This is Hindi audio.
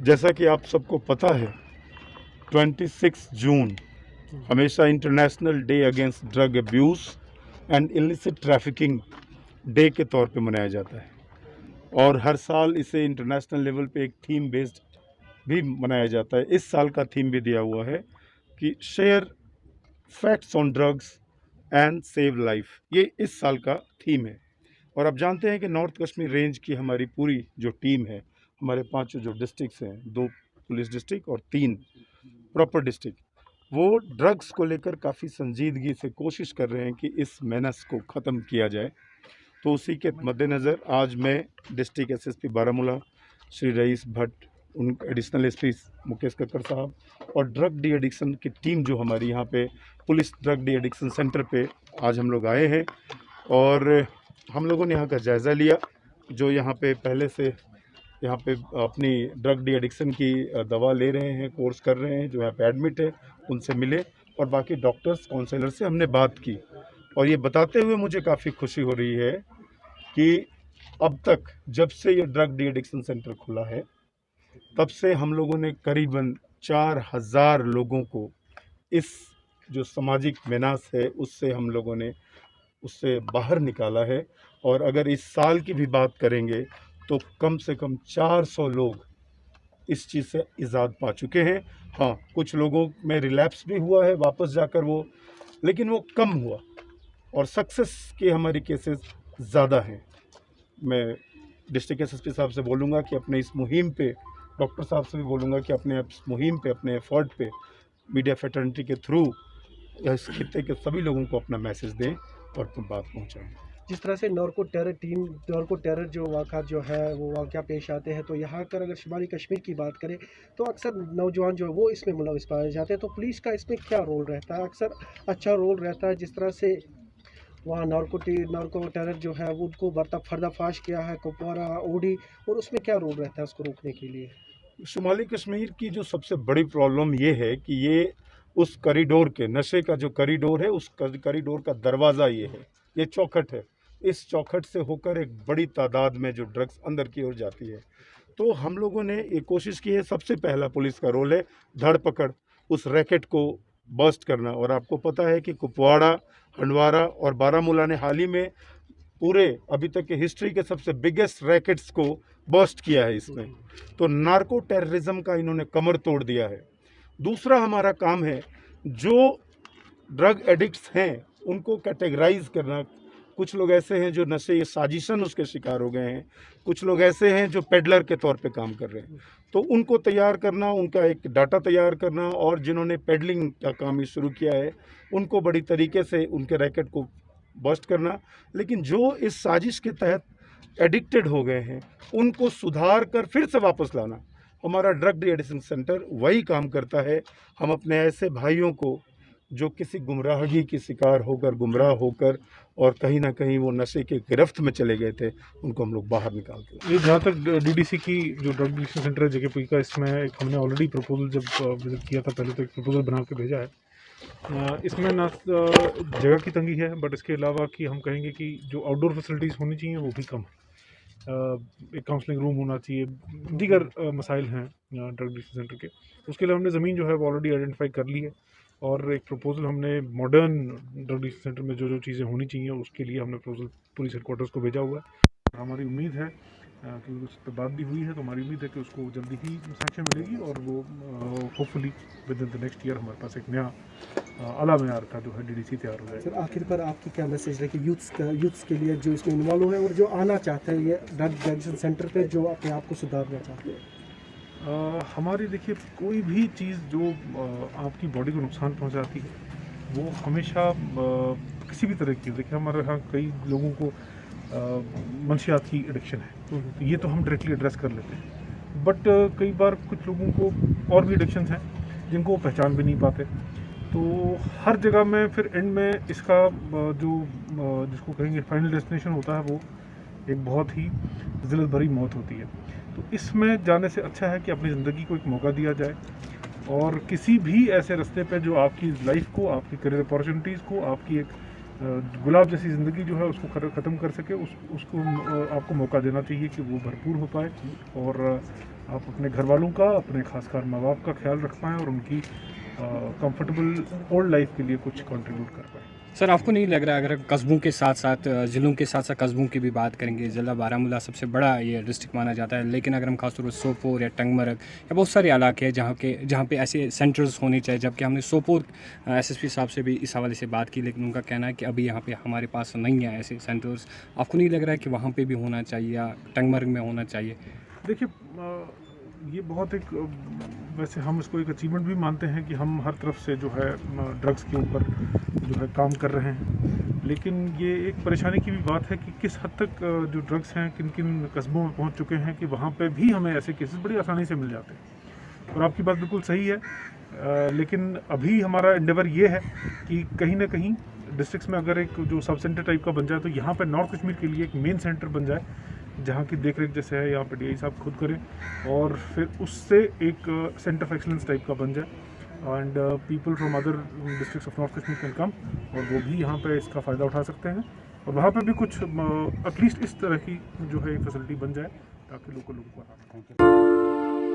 जैसा कि आप सबको पता है 26 जून हमेशा international day against drug abuse and illicit trafficking day के तौर पे मनाया जाता है और हर साल इसे इंटरनेशनल लेवल पे एक थीम बेस्ड भी मनाया जाता है। इस साल का थीम भी दिया हुआ है कि share facts on drugs and save life, ये इस साल का थीम है। और आप जानते हैं कि नॉर्थ कश्मीर रेंज की हमारी पूरी जो टीम है, हमारे 5 जो डिस्ट्रिक्ट्स हैं, 2 पुलिस डिस्ट्रिक्ट और 3 प्रॉपर डिस्ट्रिक्ट, वो ड्रग्स को लेकर काफ़ी संजीदगी से कोशिश कर रहे हैं कि इस मेनस को ख़त्म किया जाए। तो उसी के मद्देनज़र आज मैं district SSP Baramulla Shri rice Bhatt, उन एडिशनल एसपी मुकेश कक्कड़ साहब और ड्रग डी एडिक्शन की टीम जो हमारी यहाँ पे police drug de addiction centre पे आज हम लोग आए हैं और हम लोगों ने यहाँ का जायज़ा लिया। जो यहाँ पे पहले से यहाँ पे अपनी ड्रग डी एडिक्शन की दवा ले रहे हैं, कोर्स कर रहे हैं, जो यहाँ पे एडमिट है, उनसे मिले और बाकी डॉक्टर्स काउंसलर से हमने बात की और ये बताते हुए मुझे काफ़ी खुशी हो रही है कि अब तक जब से ये ड्रग डी एडिक्शन सेंटर खुला है तब से हम लोगों ने करीबन 4000 लोगों को इस जो सामाजिक मेनास है उससे हम लोगों ने उससे बाहर निकाला है। और अगर इस साल की भी बात करेंगे तो कम से कम 400 लोग इस चीज़ से इजाद पा चुके हैं। हाँ, कुछ लोगों में रिलैप्स भी हुआ है वापस जाकर वो, लेकिन वो कम हुआ और सक्सेस के हमारी केसेस ज़्यादा हैं। मैं डिस्ट्रिक्ट एसएसपी साहब से बोलूँगा कि अपने इस मुहिम पे, डॉक्टर साहब से भी बोलूँगा कि अपने इस मुहिम पे, अपने एफर्ट पे मीडिया फ्रेटर्निटी के थ्रू इस खित्ते के सभी लोगों को अपना मैसेज दें और बात पहुँचाएँ। जिस तरह से नॉर्को टेरर जो वाक़ा जो है वो वाक़या पेश आते हैं, तो यहाँ कर अगर शुमाली कश्मीर की बात करें तो अक्सर नौजवान जो है वो इसमें मुलविस पाए जाते हैं। तो पुलिस का इसमें क्या रोल रहता है? अक्सर अच्छा रोल रहता है। जिस तरह से वहाँ नॉर्को टेरर जो है वो उनको पर्दाफाश किया है कुपवारा, ओडी, और उसमें क्या रोल रहता है उसको रोकने के लिए? शुमाली कश्मीर की जो सबसे बड़ी प्रॉब्लम ये है कि ये उस कॉरिडोर के, नशे का जो कॉरिडोर है, उस कॉरिडोर का दरवाज़ा ये है, ये चौखट है। इस चौखट से होकर एक बड़ी तादाद में जो ड्रग्स अंदर की ओर जाती है। तो हम लोगों ने ये कोशिश की है, सबसे पहला पुलिस का रोल है धर पकड़, उस रैकेट को बस्ट करना। और आपको पता है कि कुपवाड़ा, हंडवारा और बारामूला ने हाल ही में पूरे अभी तक के हिस्ट्री के सबसे बिगेस्ट रैकेट्स को बस्ट किया है इसमें। तो नार्को टेररिज्म का इन्होंने कमर तोड़ दिया है। दूसरा हमारा काम है जो ड्रग एडिक्ट्स हैं उनको कैटेगराइज करना। कुछ लोग ऐसे हैं जो नशे ये साजिशन उसके शिकार हो गए हैं, कुछ लोग ऐसे हैं जो पेडलर के तौर पे काम कर रहे हैं। तो उनको तैयार करना, उनका एक डाटा तैयार करना और जिन्होंने पेडलिंग का काम ये शुरू किया है उनको बड़ी तरीके से उनके रैकेट को बस्ट करना। लेकिन जो इस साजिश के तहत एडिक्टेड हो गए हैं उनको सुधार कर फिर से वापस लाना, हमारा ड्रग डी एडिक्शन सेंटर वही काम करता है। हम अपने ऐसे भाइयों को जो किसी गुमराहगी की शिकार होकर, गुमराह होकर और कहीं ना कहीं वो नशे के गिरफ्त में चले गए थे, उनको हम लोग बाहर निकालते हैं। ये जहाँ तक डीडीसी की जो ड्रग एडिक्शन सेंटर है जेकेपी का, इसमें हमने ऑलरेडी प्रपोजल जब विजिट किया था पहले तो एक प्रपोजल बना के भेजा है। इसमें ना जगह की तंगी है, बट इसके अलावा कि हम कहेंगे कि जो आउटडोर फैसिलिटीज़ होनी चाहिए वो भी कम है। एक काउंसलिंग रूम होना चाहिए, दीगर मसाइल हैं ड्रग एडिक्शन सेंटर के। उसके लिए हमने ज़मीन जो है वो ऑलरेडी आइडेंटिफाई कर ली है और एक प्रपोजल हमने मॉडर्न ड्रग एडिक्शन सेंटर में जो जो चीज़ें होनी चाहिए उसके लिए हमने प्रपोजल पुलिस हेडक्वार्टर्स को भेजा हुआ है। हमारी उम्मीद है कि उस पर बात भी हुई है, तो हमारी उम्मीद है कि उसको जल्दी ही सैंक्शन मिलेगी और वो hopefully with in the next year हमारे पास एक नया आला मेयार का जो है डीडीसी तैयार हो जाएगा। सर, आखिर पर आपकी क्या मैसेज है कि यूथ्स के लिए जो इसमें इन्वॉल्व है और जो आना चाहते हैं ये ड्रग एडिक्शन सेंटर पे, जो अपने आप को सुधारना चाहते हैं? हमारी देखिए, कोई भी चीज़ जो आपकी बॉडी को नुकसान पहुंचाती है वो हमेशा किसी भी तरह की, देखिए हमारे यहाँ कई लोगों को मंशियात की एडिक्शन है, तो ये तो हम डायरेक्टली एड्रेस कर लेते हैं। बट कई बार कुछ लोगों को और भी एडिक्शंस हैं जिनको वो पहचान भी नहीं पाते। तो हर जगह में फिर एंड में इसका जो जिसको कहेंगे फाइनल डेस्टिनेशन होता है वो एक बहुत ही ज़िल्लत भरी मौत होती है। तो इसमें जाने से अच्छा है कि अपनी ज़िंदगी को एक मौका दिया जाए और किसी भी ऐसे रास्ते पे जो आपकी लाइफ को, आपकी करियर अपॉर्चुनिटीज़ को, आपकी एक गुलाब जैसी ज़िंदगी जो है उसको ख़त्म कर सके, उसको आपको मौका देना चाहिए कि वो भरपूर हो पाए और आप अपने घर वालों का, अपने खासकर माँ बाप का ख्याल रख पाएँ और उनकी कंफर्टेबल ओल्ड लाइफ के लिए कुछ कंट्रीब्यूट कर पाएँ। सर, आपको नहीं लग रहा अगर कस्बों के साथ साथ ज़िलों के साथ साथ कस्बों की भी बात करेंगे, ज़िला बारामूला सबसे बड़ा ये डिस्ट्रिक्ट माना जाता है, लेकिन अगर हम खासतौर पर सोपोर या टंगमरग या बहुत सारे इलाके हैं जहाँ पे ऐसे सेंटर्स होने चाहिए, जबकि हमने सोपोर एसएसपी साहब से भी इस हवाले से बात की, लेकिन उनका कहना है कि अभी यहाँ पे हमारे पास नहीं है ऐसे सेंटर्स। आपको नहीं लग रहा है कि वहाँ पर भी होना चाहिए या टंगमरग में होना चाहिए? देखिए, ये बहुत एक वैसे हम इसको एक अचीवमेंट भी मानते हैं कि हम हर तरफ से जो है ड्रग्स के ऊपर जो है काम कर रहे हैं, लेकिन ये एक परेशानी की भी बात है कि किस हद तक जो ड्रग्स हैं किन किन कस्बों में पहुंच चुके हैं कि वहाँ पे भी हमें ऐसे केसेस बड़ी आसानी से मिल जाते हैं। और आपकी बात बिल्कुल सही है, लेकिन अभी हमारा एंडेवर ये है कि कहीं ना कहीं डिस्ट्रिक्ट्स में अगर एक जो सब सेंटर टाइप का बन जाए तो यहाँ पर नॉर्थ कश्मीर के लिए एक मेन सेंटर बन जाए, जहाँ की देखरेख जैसे है यहाँ पे DI साहब खुद करें और फिर उससे एक सेंटर ऑफ एक्सलेंस टाइप का बन जाए and people from other districts of north Kashmir can come और वो भी यहाँ पे इसका फ़ायदा उठा सकते हैं और वहाँ पे भी कुछ एटलीस्ट इस तरह की जो है फैसिलिटी बन जाए ताकि लोगों को आराम हो।